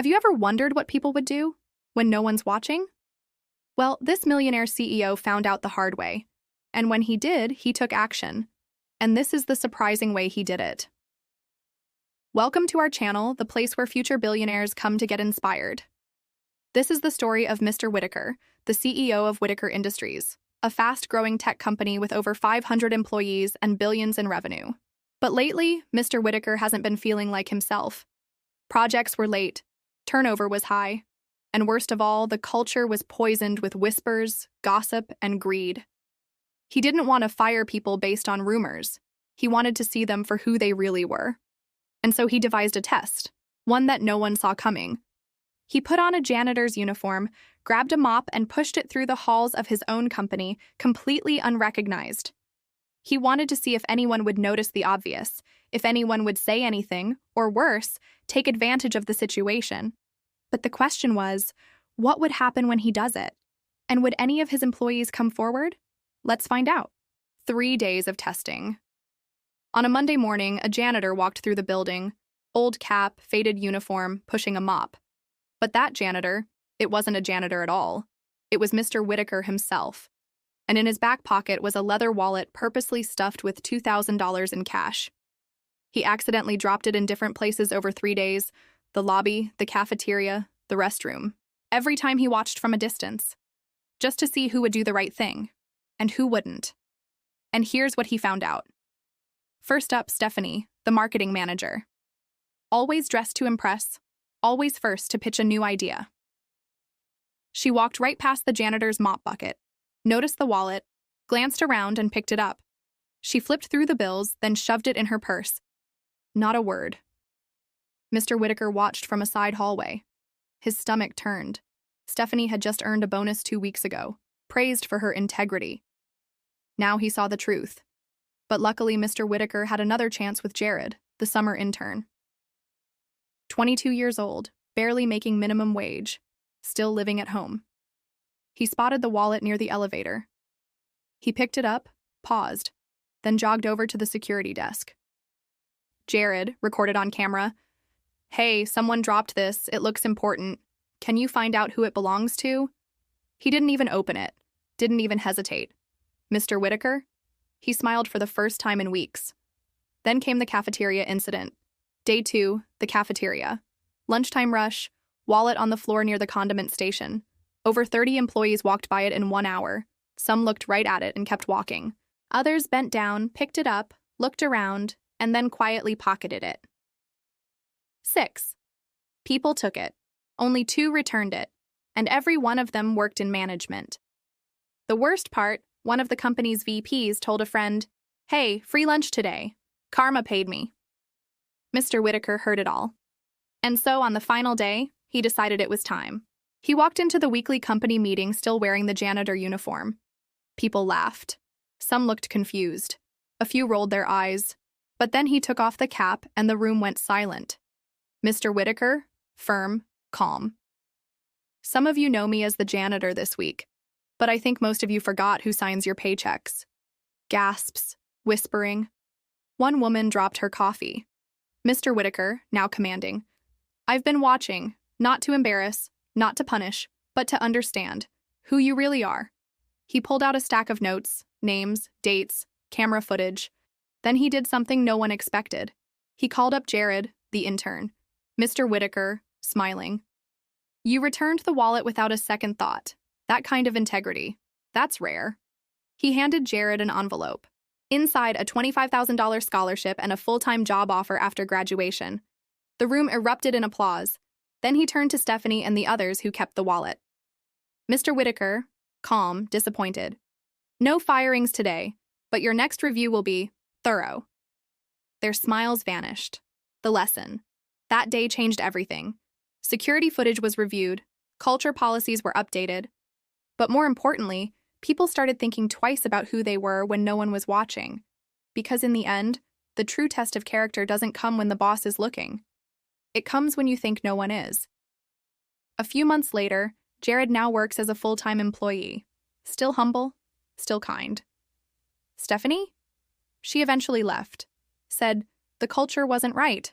Have you ever wondered what people would do when no one's watching? Well, this millionaire CEO found out the hard way. And when he did, he took action. And this is the surprising way he did it. Welcome to our channel, the place where future billionaires come to get inspired. This is the story of Mr. Whitaker, the CEO of Whitaker Industries, a fast-growing tech company with over 500 employees and billions in revenue. But lately, Mr. Whitaker hasn't been feeling like himself. Projects were late, turnover was high, and worst of all, the culture was poisoned with whispers, gossip, and greed. He didn't want to fire people based on rumors. He wanted to see them for who they really were. And so he devised a test, one that no one saw coming. He put on a janitor's uniform, grabbed a mop, and pushed it through the halls of his own company, completely unrecognized. He wanted to see if anyone would notice the obvious, if anyone would say anything, or worse, take advantage of the situation. But the question was, what would happen when he does it? And would any of his employees come forward? Let's find out. 3 days of testing. On a Monday morning, a janitor walked through the building, old cap, faded uniform, pushing a mop. But that janitor, it wasn't a janitor at all. It was Mr. Whitaker himself. And in his back pocket was a leather wallet purposely stuffed with $2,000 in cash. He accidentally dropped it in different places over 3 days: the lobby, the cafeteria, the restroom. Every time he watched from a distance, just to see who would do the right thing, and who wouldn't. And here's what he found out. First up, Stephanie, the marketing manager. Always dressed to impress, always first to pitch a new idea. She walked right past the janitor's mop bucket, noticed the wallet, glanced around and picked it up. She flipped through the bills, then shoved it in her purse. Not a word. Mr. Whitaker watched from a side hallway. His stomach turned. Stephanie had just earned a bonus 2 weeks ago, praised for her integrity. Now he saw the truth. But luckily, Mr. Whitaker had another chance with Jared, the summer intern. 22 years old, barely making minimum wage, still living at home. He spotted the wallet near the elevator. He picked it up, paused, then jogged over to the security desk. Jared, recorded on camera, "Hey, someone dropped this. It looks important. Can you find out who it belongs to?" He didn't even open it, didn't even hesitate. Mr. Whitaker? He smiled for the first time in weeks. Then came the cafeteria incident. Day 2, the cafeteria. Lunchtime rush, wallet on the floor near the condiment station. Over 30 employees walked by it in 1 hour. Some looked right at it and kept walking. Others bent down, picked it up, looked around, and then quietly pocketed it. 6. People took it. Only 2 returned it, and every one of them worked in management. The worst part, one of the company's VPs told a friend, "Hey, free lunch today. Karma paid me." Mr. Whitaker heard it all. And so on the final day, he decided it was time. He walked into the weekly company meeting still wearing the janitor uniform. People laughed. Some looked confused. A few rolled their eyes. But then he took off the cap and the room went silent. Mr. Whitaker, firm, calm. Some of you know me as the janitor this week, but I think most of you forgot who signs your paychecks. Gasps, whispering. One woman dropped her coffee. Mr. Whitaker, now commanding, "I've been watching, not to embarrass, not to punish, but to understand who you really are." He pulled out a stack of notes, names, dates, camera footage. Then he did something no one expected. He called up Jared, the intern. Mr. Whitaker, smiling. "You returned the wallet without a second thought. That kind of integrity. That's rare." He handed Jared an envelope. Inside, a $25,000 scholarship and a full-time job offer after graduation. The room erupted in applause. Then he turned to Stephanie and the others who kept the wallet. Mr. Whitaker, calm, disappointed. "No firings today, but your next review will be thorough." Their smiles vanished. The lesson. That day changed everything. Security footage was reviewed, culture policies were updated, but more importantly, people started thinking twice about who they were when no one was watching. Because in the end, the true test of character doesn't come when the boss is looking. It comes when you think no one is. A few months later, Jared now works as a full-time employee. Still humble, still kind. Stephanie? She eventually left, said the culture wasn't right.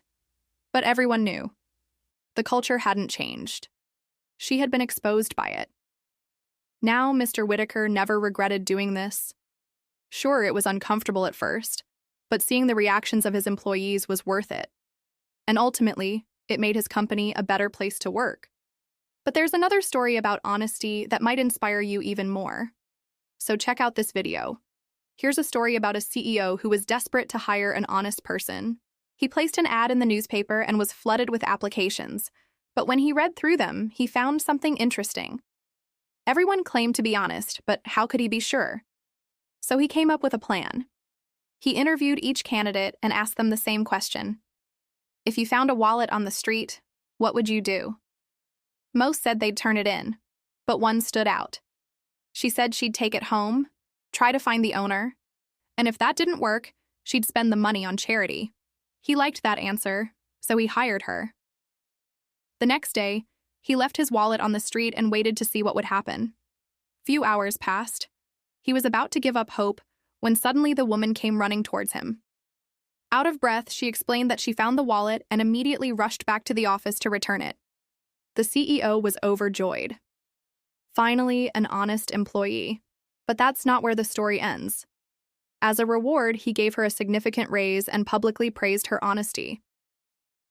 But everyone knew. The culture hadn't changed. She had been exposed by it. Now, Mr. Whitaker never regretted doing this. Sure, it was uncomfortable at first, but seeing the reactions of his employees was worth it. And ultimately, it made his company a better place to work. But there's another story about honesty that might inspire you even more. So check out this video. Here's a story about a CEO who was desperate to hire an honest person. He placed an ad in the newspaper and was flooded with applications. But when he read through them, he found something interesting. Everyone claimed to be honest, but how could he be sure? So he came up with a plan. He interviewed each candidate and asked them the same question. If you found a wallet on the street, what would you do? Most said they'd turn it in, but one stood out. She said she'd take it home, try to find the owner, and if that didn't work, she'd spend the money on charity. He liked that answer, so he hired her. The next day, he left his wallet on the street and waited to see what would happen. Few hours passed. He was about to give up hope when suddenly the woman came running towards him. Out of breath, she explained that she found the wallet and immediately rushed back to the office to return it. The CEO was overjoyed. Finally, an honest employee. But that's not where the story ends. As a reward, he gave her a significant raise and publicly praised her honesty.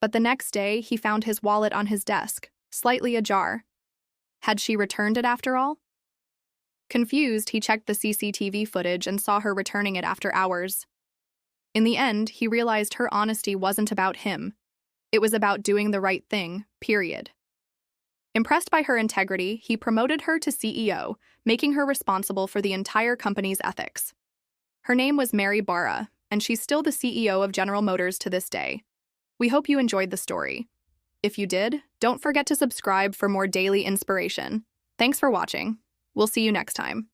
But the next day, he found his wallet on his desk, slightly ajar. Had she returned it after all? Confused, he checked the CCTV footage and saw her returning it after hours. In the end, he realized her honesty wasn't about him. It was about doing the right thing, period. Impressed by her integrity, he promoted her to CEO, making her responsible for the entire company's ethics. Her name was Mary Barra, and she's still the CEO of General Motors to this day. We hope you enjoyed the story. If you did, don't forget to subscribe for more daily inspiration. Thanks for watching. We'll see you next time.